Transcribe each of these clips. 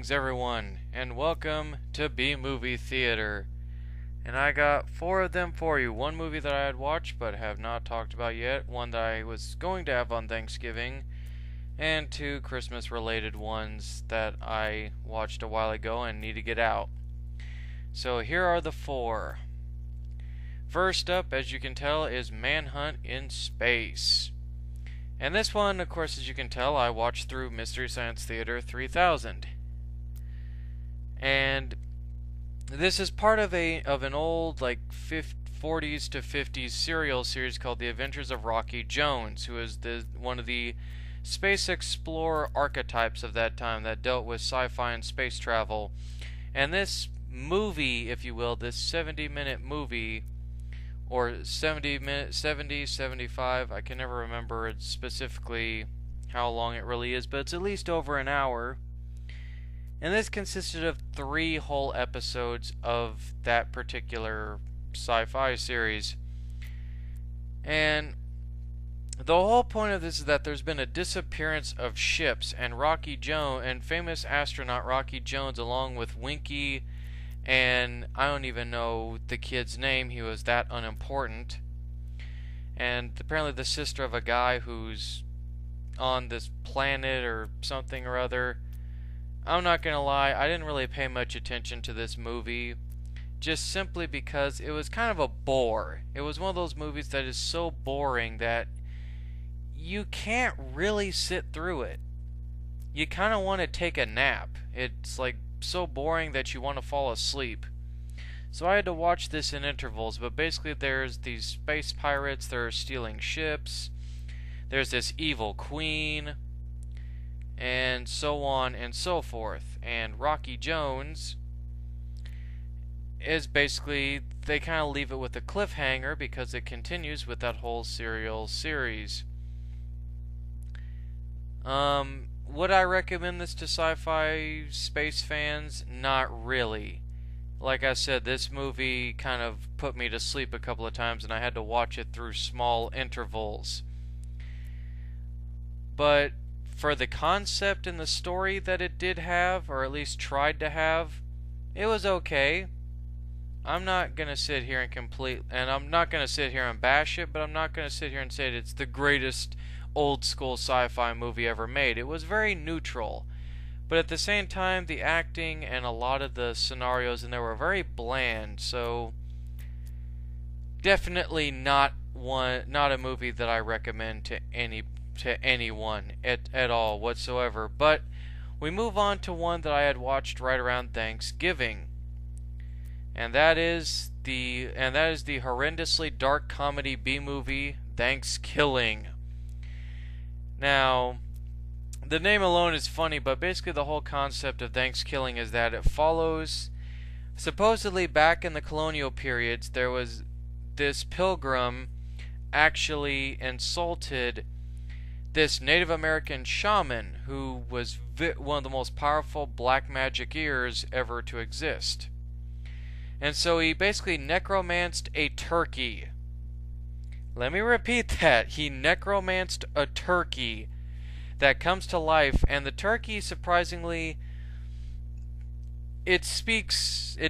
Greetings everyone, and welcome to B-Movie Theater. And I got 4 of them for you. One movie that I had watched but have not talked about yet, one that I was going to have on Thanksgiving, and 2 Christmas related ones that I watched a while ago and need to get out. So here are the 4. First up, as you can tell, is Manhunt in Space. And this one, of course, as you can tell, I watched through Mystery Science Theater 3000. And this is part of an old, like, 40s to 50s serial series called The Adventures of Rocky Jones, who is one of the space explorer archetypes of that time that dealt with sci-fi and space travel. And this movie, if you will, this 70-minute movie, or 75, I can never remember specifically how long it really is, but it's at least over an hour. And this consisted of 3 whole episodes of that particular sci-fi series. And the whole point of this is that there's been a disappearance of ships, and Rocky Jones, and famous astronaut Rocky Jones, along with Winky, and I don't even know the kid's name, he was that unimportant, and apparently the sister of a guy who's on this planet or something or other. I'm not gonna lie, I didn't really pay much attention to this movie, just simply because it was kind of a bore. It was one of those movies that is so boring that you can't really sit through it. You kind of want to take a nap. It's like so boring that you want to fall asleep. So I had to watch this in intervals, but basically there's these space pirates that are stealing ships, there's this evil queen, and so on and so forth. And Rocky Jones is basically, they kind of leave it with a cliffhanger because it continues with that whole serial series. Would I recommend this to sci-fi space fans? Not really. Like I said, this movie kind of put me to sleep a couple of times and I had to watch it through small intervals. But for the concept and the story that it did have, or at least tried to have, it was okay. I'm not gonna sit here and I'm not gonna sit here and bash it, but I'm not gonna sit here and say it's the greatest old school sci-fi movie ever made. It was very neutral, but at the same time the acting and a lot of the scenarios in there were very bland, so definitely not a movie that I recommend to anyone at all whatsoever. But we move on to one that I had watched right around Thanksgiving, and that is the horrendously dark comedy B-movie Thanksgiving. Now, the name alone is funny, but basically the whole concept of Thanksgiving is that it follows, supposedly back in the colonial periods, there was this pilgrim actually insulted this Native American shaman who was one of the most powerful black magickers ever to exist. And so he basically necromanced a turkey. Let me repeat that. He necromanced a turkey that comes to life, and the turkey, surprisingly, it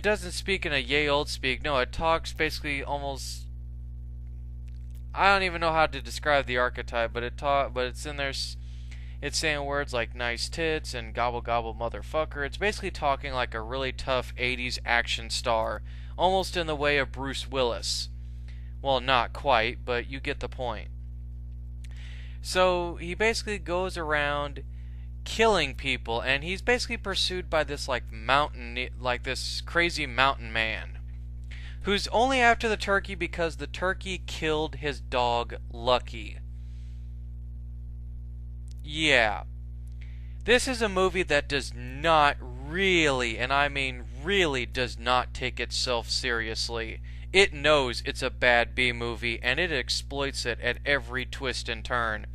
doesn't speak in a yay old speak. No, it talks basically almost, I don't even know how to describe the archetype, but it's in there, it's saying words like nice tits and gobble gobble motherfucker. It's basically talking like a really tough 80s action star, almost in the way of Bruce Willis. Well, not quite, but you get the point. So he basically goes around killing people, and he's basically pursued by this this crazy mountain man who's only after the turkey because the turkey killed his dog Lucky. Yeah. This is a movie that does not really, and I mean really, does not take itself seriously. It knows it's a bad B-movie, and it exploits it at every twist and turn.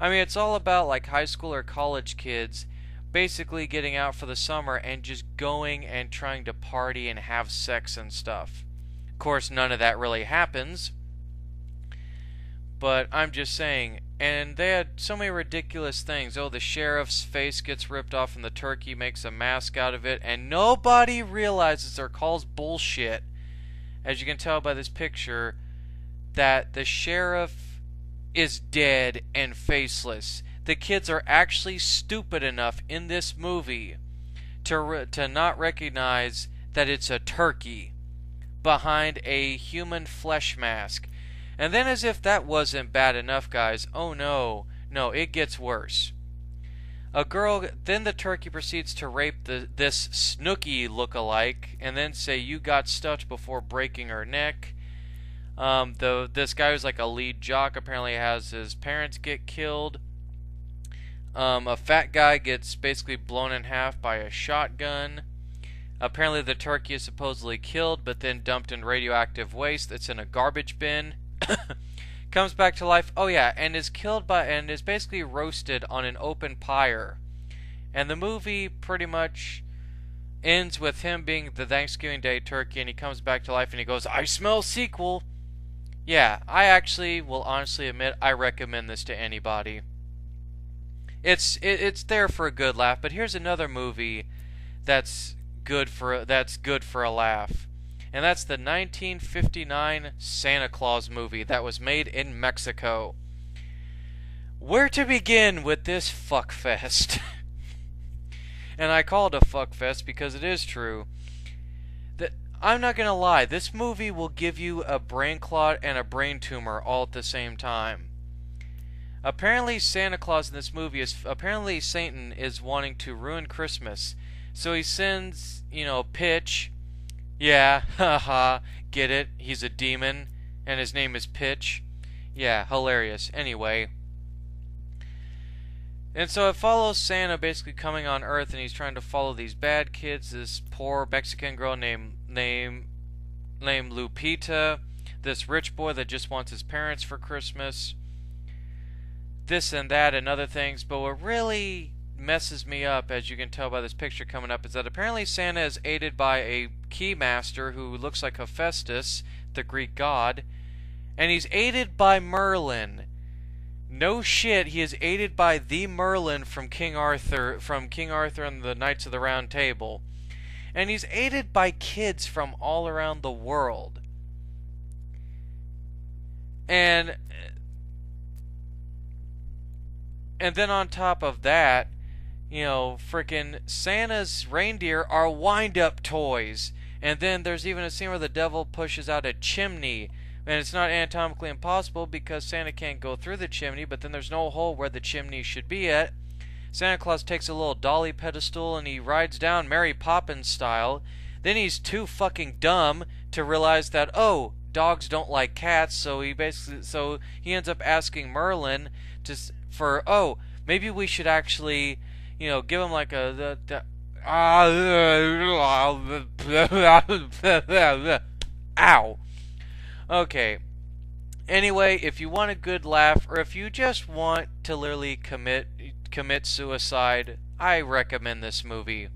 I mean, it's all about like high school or college kids basically getting out for the summer and just going and trying to party and have sex and stuff. Of course, none of that really happens, but I'm just saying, And they had so many ridiculous things. Oh, the sheriff's face gets ripped off and the turkey makes a mask out of it, and nobody realizes or calls bullshit, as you can tell by this picture, that the sheriff is dead and faceless. The kids are actually stupid enough in this movie to not recognize that it's a turkey behind a human flesh mask. And then, as if that wasn't bad enough, guys, oh no, it gets worse. Then the turkey proceeds to rape this Snooki look-alike, and then say, "You got stuffed," before breaking her neck. This guy who's like a lead jock apparently has his parents get killed. A fat guy gets basically blown in half by a shotgun. Apparently the turkey is supposedly killed, but then dumped in radioactive waste that's in a garbage bin. Comes back to life, oh yeah, and is basically roasted on an open pyre. And the movie pretty much ends with him being the Thanksgiving Day turkey, and he comes back to life and he goes, "I smell sequel." Yeah, I actually will honestly admit I recommend this to anybody. It's there for a good laugh, but here's another movie that's good for a laugh. And that's the 1959 Santa Claus movie that was made in Mexico. Where to begin with this fuckfest? And I call it a fuckfest because it is true. I'm not gonna lie, this movie will give you a brain clot and a brain tumor all at the same time. Apparently Santa Claus in this movie apparently Satan is wanting to ruin Christmas. So he sends, Pitch. Yeah, haha, get it? He's a demon, and his name is Pitch. Yeah, hilarious. Anyway. And so it follows Santa basically coming on Earth, and he's trying to follow these bad kids. This poor Mexican girl named Lupita. This rich boy that just wants his parents for Christmas. This and that and other things. But what really messes me up, as you can tell by this picture coming up, is that apparently Santa is aided by a keymaster who looks like Hephaestus, the Greek god, and he's aided by Merlin. No shit, he is aided by the Merlin from King Arthur and the Knights of the Round Table. And he's aided by kids from all around the world. And then on top of that, frickin' Santa's reindeer are wind-up toys. And then there's even a scene where the devil pushes out a chimney. And it's not anatomically impossible because Santa can't go through the chimney, but then there's no hole where the chimney should be at. Santa Claus takes a little dolly pedestal and he rides down Mary Poppins style. Then he's too fucking dumb to realize that, oh, dogs don't like cats, so he ends up asking Merlin maybe we should actually, give him like ow. Okay. Anyway, if you want a good laugh, or if you just want to literally commit suicide, I recommend this movie.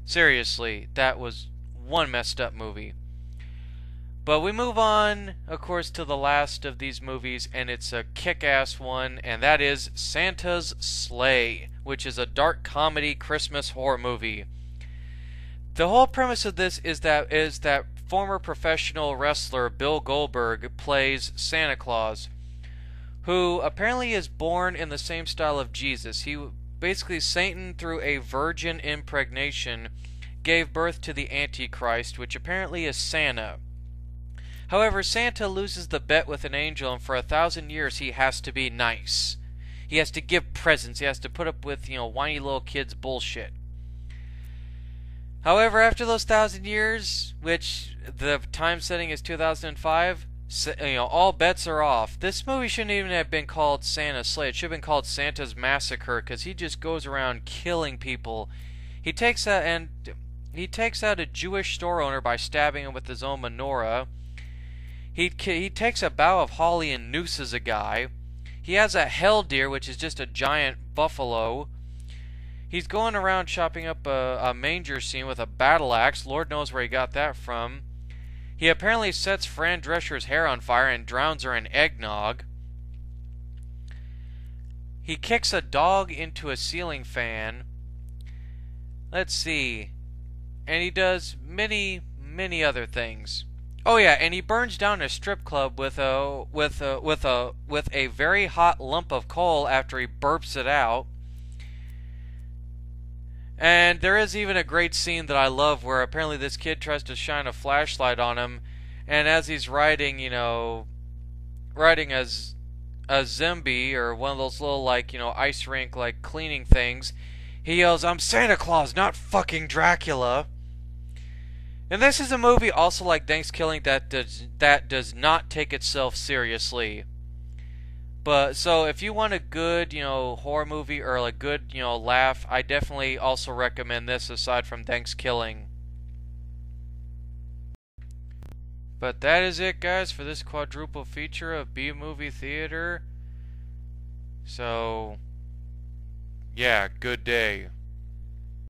Seriously, that was one messed up movie. But we move on, of course, to the last of these movies, and it's a kick-ass one, and that is Santa's Sleigh, which is a dark comedy Christmas horror movie. The whole premise of this is that former professional wrestler Bill Goldberg plays Santa Claus, who apparently is born in the same style of Jesus. Basically, Satan, through a virgin impregnation, gave birth to the Antichrist, which apparently is Santa. However, Santa loses the bet with an angel, and for 1,000 years he has to be nice. He has to give presents. He has to put up with, whiny little kids' bullshit. However, after those 1,000 years, which the time setting is 2005, all bets are off. This movie shouldn't even have been called Santa's Sleigh. It should have been called Santa's Massacre, because he just goes around killing people. He takes out a Jewish store owner by stabbing him with his own menorah. He takes a bough of holly and nooses a guy. He has a hell deer, which is just a giant buffalo. He's going around chopping up a manger scene with a battle axe. Lord knows where he got that from. He apparently sets Fran Drescher's hair on fire and drowns her in eggnog. He kicks a dog into a ceiling fan. Let's see. And he does many other things. Oh yeah, and he burns down a strip club with a very hot lump of coal after he burps it out. And there is even a great scene that I love where apparently this kid tries to shine a flashlight on him, and as he's riding, riding as a Zimby or one of those little ice rink cleaning things, he yells, "I'm Santa Claus, not fucking Dracula." And this is a movie also like Thanksgiving that does not take itself seriously. But so if you want a good, horror movie or a good, laugh, I definitely also recommend this aside from Thanksgiving. But that is it, guys, for this quadruple feature of B-Movie Theater. So, yeah, good day.